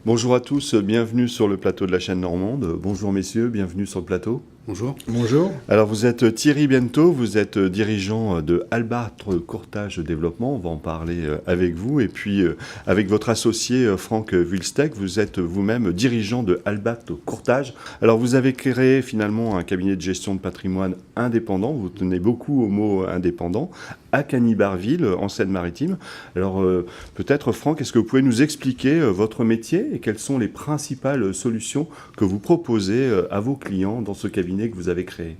Bonjour à tous, bienvenue sur le plateau de la chaîne Normande. Bonjour messieurs, bienvenue sur le plateau. Bonjour. Bonjour. Alors vous êtes Thierry Biento, vous êtes dirigeant de Albâtre Courtage Développement, on va en parler avec vous. Et puis avec votre associé Franck Wulstek, vous êtes vous-même dirigeant de Albâtre Courtage. Alors vous avez créé finalement un cabinet de gestion de patrimoine indépendant, vous tenez beaucoup au mot indépendant, à Cagny-Barville, en Seine-Maritime. Alors peut-être Franck, est-ce que vous pouvez nous expliquer votre métier et quelles sont les principales solutions que vous proposez à vos clients dans ce cabinet que vous avez créé?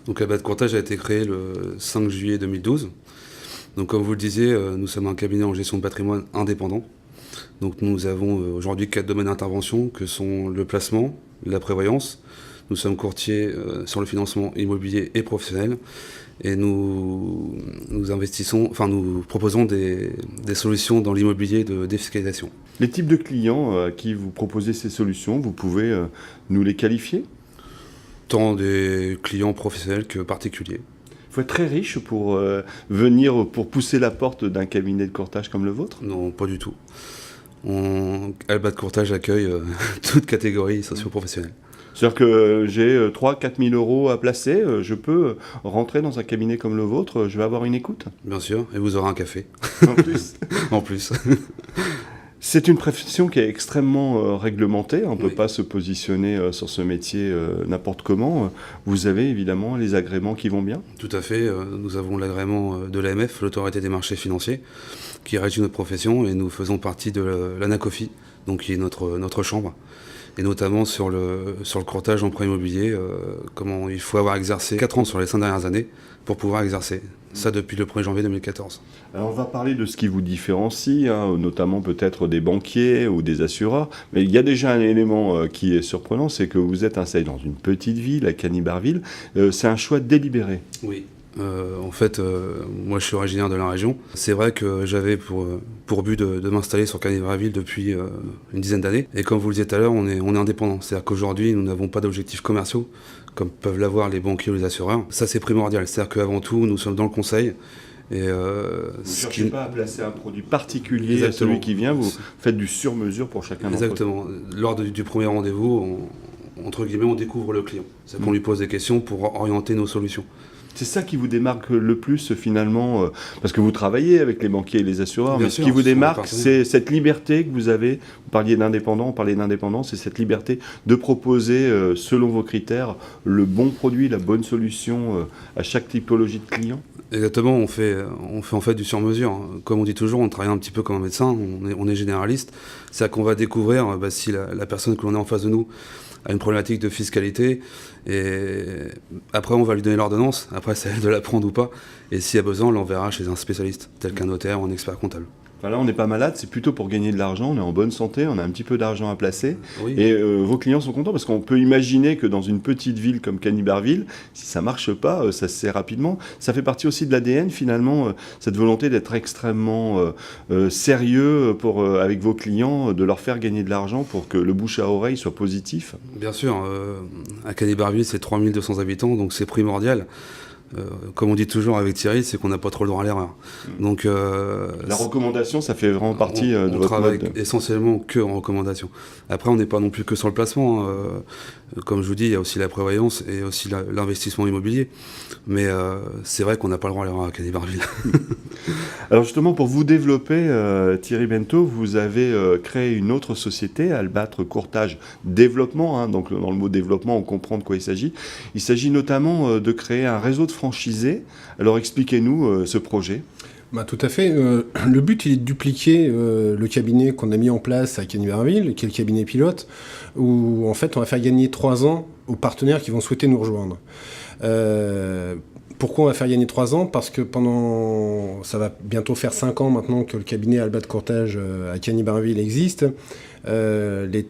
Donc Albâtre Courtage a été créé le 5 juillet 2012. Donc comme vous le disiez, nous sommes un cabinet en gestion de patrimoine indépendant. Donc nous avons aujourd'hui 4 domaines d'intervention que sont le placement, la prévoyance. Nous sommes courtiers sur le financement immobilier et professionnel. Et nous proposons des solutions dans l'immobilier de défiscalisation. Les types de clients à qui vous proposez ces solutions, vous pouvez nous les qualifier? Tant des clients professionnels que particuliers. Il faut être très riche pour venir, pour pousser la porte d'un cabinet de courtage comme le vôtre? Non, pas du tout. Albâtre Courtage accueille toute catégorie socio-professionnelle. C'est-à-dire que j'ai 3 000 à 4 000 euros à placer, je peux rentrer dans un cabinet comme le vôtre, je vais avoir une écoute? Bien sûr, et vous aurez un café. En plus. En plus. C'est une profession qui est extrêmement réglementée, on ne peut Oui. pas se positionner sur ce métier n'importe comment. Vous avez évidemment les agréments qui vont bien? Tout à fait. Nous avons l'agrément de l'AMF, l'Autorité des marchés financiers, qui régit notre profession, et nous faisons partie de l'ANACOFI, donc qui est notre chambre. Et notamment sur le courtage en prêt immobilier, comment il faut avoir exercé 4 ans sur les 5 dernières années pour pouvoir exercer. Ça depuis le 1er janvier 2014. Alors on va parler de ce qui vous différencie, notamment peut-être des banquiers ou des assureurs, mais il y a déjà un élément qui est surprenant, c'est que vous êtes installé dans une petite ville, à Cagny-Barville. C'est un choix délibéré. Oui. En fait, moi je suis originaire de la région. C'est vrai que j'avais pour but de m'installer sur Cagny-Barville depuis une dizaine d'années. Et comme vous le disiez tout à l'heure, on est indépendant. C'est-à-dire qu'aujourd'hui, nous n'avons pas d'objectifs commerciaux, comme peuvent l'avoir les banquiers ou les assureurs. Ça, c'est primordial. C'est-à-dire qu'avant tout, nous sommes dans le conseil. Et Vous ne cherchez pas à placer un produit particulier à celui qui vient, vous faites du sur-mesure pour chacun d'entre eux. Exactement. Lors du premier rendez-vous, entre guillemets, on découvre le client. C'est qu'on lui pose des questions pour orienter nos solutions. C'est ça qui vous démarque le plus finalement, parce que vous travaillez avec les banquiers et les assureurs, Bien mais sûr, ce qui vous ce sont des démarque, partenaires. c'est cette liberté que vous avez. Vous parliez d'indépendant, on parlait d'indépendant, c'est cette liberté de proposer, selon vos critères, le bon produit, la bonne solution à chaque typologie de client. Exactement, on fait en fait du sur-mesure. Comme on dit toujours, on travaille un petit peu comme un médecin, on est généraliste. C'est-à-dire qu'on va découvrir si la personne que l'on a en face de nous a une problématique de fiscalité, et après on va lui donner l'ordonnance, après c'est à elle de la prendre ou pas, et s'il y a besoin, on l'enverra chez un spécialiste, tel qu'un notaire ou un expert comptable. Enfin, là, on n'est pas malade, c'est plutôt pour gagner de l'argent, on est en bonne santé, on a un petit peu d'argent à placer. Oui. Et vos clients sont contents parce qu'on peut imaginer que dans une petite ville comme Cagny-Barville, si ça ne marche pas, ça se sait rapidement. Ça fait partie aussi de l'ADN finalement, cette volonté d'être extrêmement sérieux avec vos clients, de leur faire gagner de l'argent pour que le bouche à oreille soit positif. Bien sûr, à Cagny-Barville, c'est 3200 habitants, donc c'est primordial. Comme on dit toujours avec Thierry, c'est qu'on n'a pas trop le droit à l'erreur. Donc, la recommandation, ça fait vraiment partie de votre mode. On travaille essentiellement que en recommandation. Après, on n'est pas non plus que sur le placement. Comme je vous dis, il y a aussi la prévoyance et aussi l'investissement immobilier. Mais c'est vrai qu'on n'a pas le droit à l'erreur à Cagny-Barville. Alors justement, pour vous développer, Thierry Biento, vous avez créé une autre société, Albâtre Courtage Développement. Donc dans le mot développement, on comprend de quoi il s'agit. Il s'agit notamment de créer un réseau de franchisés. Alors expliquez-nous ce projet. Tout à fait. Le but, il est de dupliquer le cabinet qu'on a mis en place à Cagny-Barville, qui est le cabinet pilote, où en fait on va faire gagner 3 ans aux partenaires qui vont souhaiter nous rejoindre. Pourquoi on va faire gagner 3 ans? Parce que ça va bientôt faire 5 ans maintenant que le cabinet Albâtre Courtage à Cagny-Barville existe. J'allais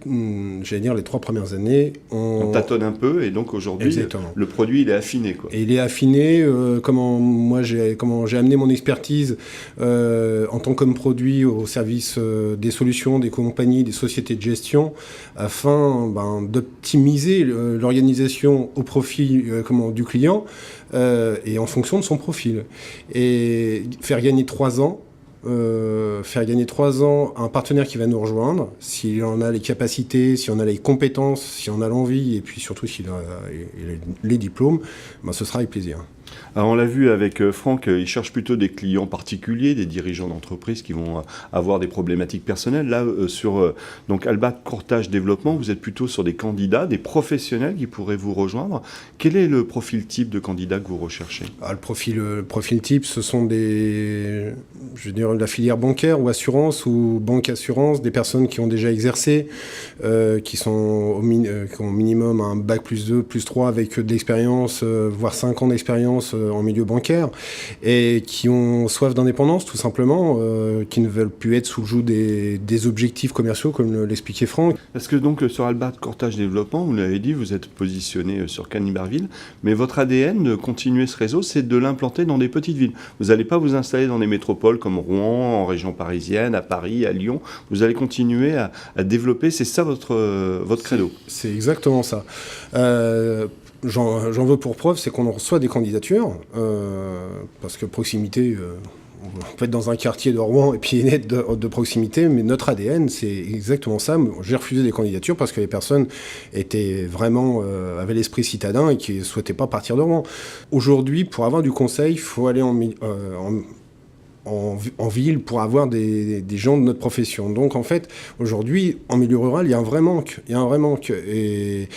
dire les 3 premières années, on tâtonne un peu et donc aujourd'hui le produit il est affiné, quoi. Et il est affiné. Comment j'ai amené mon expertise en tant qu'homme produit au service des solutions, des compagnies, des sociétés de gestion, afin d'optimiser l'organisation au profit du client et en fonction de son profil. Et faire gagner 3 ans faire gagner 3 ans à un partenaire qui va nous rejoindre, s'il en a les capacités, s'il en a les compétences, s'il en a l'envie, et puis surtout s'il a les diplômes, ce sera avec plaisir. Alors on l'a vu avec Franck, il cherche plutôt des clients particuliers, des dirigeants d'entreprise qui vont avoir des problématiques personnelles. Là, sur donc Albâtre Courtage Développement, vous êtes plutôt sur des candidats, des professionnels qui pourraient vous rejoindre. Quel est le profil type de candidat que vous recherchez ? Le profil type, ce sont de la filière bancaire ou assurance ou banque-assurance, des personnes qui ont déjà exercé, qui ont au minimum un bac +2, +3 avec de l'expérience, voire 5 ans d'expérience en milieu bancaire, et qui ont soif d'indépendance tout simplement, qui ne veulent plus être sous le joug des objectifs commerciaux comme l'expliquait Franck. Parce que donc sur Albâtre Courtage Développement, vous l'avez dit, vous êtes positionné sur Canibarville, mais votre ADN de continuer ce réseau, c'est de l'implanter dans des petites villes. Vous n'allez pas vous installer dans des métropoles comme Rouen, en région parisienne, à Paris, à Lyon. Vous allez continuer à développer, c'est ça votre credo. C'est exactement ça. J'en veux pour preuve, c'est qu'on reçoit des candidatures, parce que proximité, on peut être dans un quartier de Rouen et puis être de proximité, mais notre ADN, c'est exactement ça. J'ai refusé des candidatures parce que les personnes avaient l'esprit citadin et qui ne souhaitaient pas partir de Rouen. Aujourd'hui, pour avoir du conseil, il faut aller en ville pour avoir des gens de notre profession. Donc en fait, aujourd'hui, en milieu rural, il y a un vrai manque. Et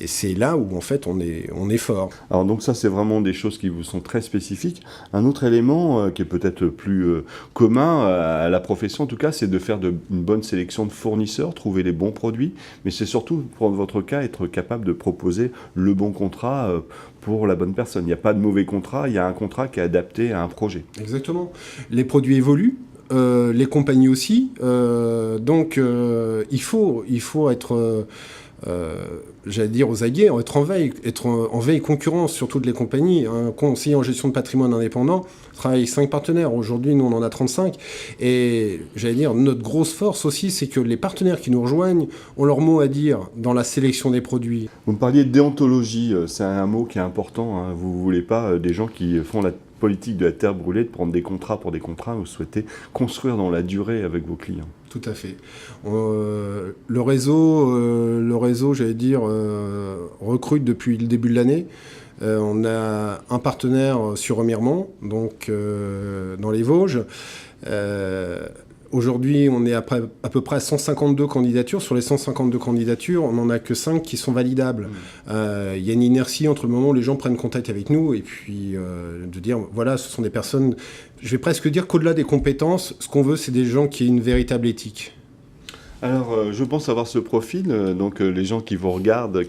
c'est là où en fait on est fort. Alors donc ça, c'est vraiment des choses qui vous sont très spécifiques. Un autre élément qui est peut-être plus commun à la profession, en tout cas, c'est de faire une bonne sélection de fournisseurs, trouver les bons produits, mais c'est surtout, pour votre cas, être capable de proposer le bon contrat pour la bonne personne. Il n'y a pas de mauvais contrat, il y a un contrat qui est adapté à un projet. Exactement. Les produits évoluent, les compagnies aussi, donc il faut être... j'allais dire aux aguets, être en veille concurrence sur toutes les compagnies. Un conseiller en gestion de patrimoine indépendant travaille avec 5 partenaires. Aujourd'hui, nous, on en a 35. Et j'allais dire, notre grosse force aussi, c'est que les partenaires qui nous rejoignent ont leur mot à dire dans la sélection des produits. Vous me parliez de déontologie, c'est un mot qui est important. Hein. Vous ne voulez pas des gens qui font la politique de la terre brûlée, de prendre des contrats pour des contrats. Vous souhaitez construire dans la durée avec vos clients. Tout à fait. Le réseau, j'allais dire, recrute depuis le début de l'année. On a un partenaire sur Remiremont, donc dans les Vosges. Aujourd'hui, on est à peu près à 152 candidatures. Sur les 152 candidatures, on n'en a que 5 qui sont validables. Il y a une inertie entre le moment où les gens prennent contact avec nous et puis de dire, voilà, ce sont des personnes, je vais presque dire qu'au-delà des compétences, ce qu'on veut, c'est des gens qui aient une véritable éthique. Alors, je pense avoir ce profil, donc les gens qui nous regardent,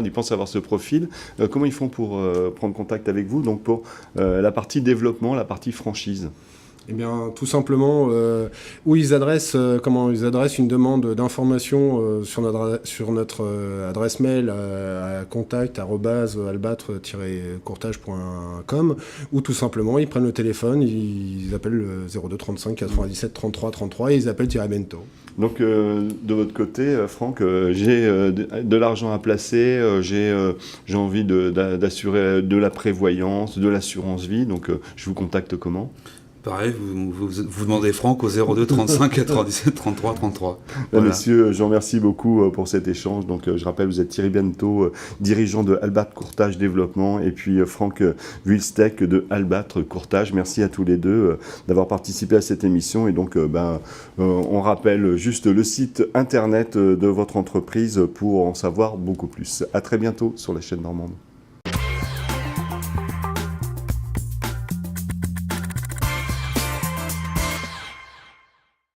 ils pensent avoir ce profil. Comment ils font pour prendre contact avec vous, donc pour la partie développement, la partie franchise ? Eh bien, tout simplement, où ils adressent une demande d'information sur notre adresse mail à contact@albâtre-courtage.com, ou tout simplement, ils prennent le téléphone, ils appellent le 02 35 97 33 33 et ils appellent Thierry Bento. Donc, de votre côté, Franck, j'ai de l'argent à placer, j'ai envie d'assurer de la prévoyance, de l'assurance vie, donc je vous contacte comment ? Pareil, vous demandez Franck au 02 35 97 33 33. Voilà. Messieurs, je vous remercie beaucoup pour cet échange. Donc, je rappelle, vous êtes Thierry Bento, dirigeant de Albâtre Courtage Développement, et puis Franck Vuilsteck de Albâtre Courtage. Merci à tous les deux d'avoir participé à cette émission. Et donc, on rappelle juste le site internet de votre entreprise pour en savoir beaucoup plus. À très bientôt sur la chaîne Normande.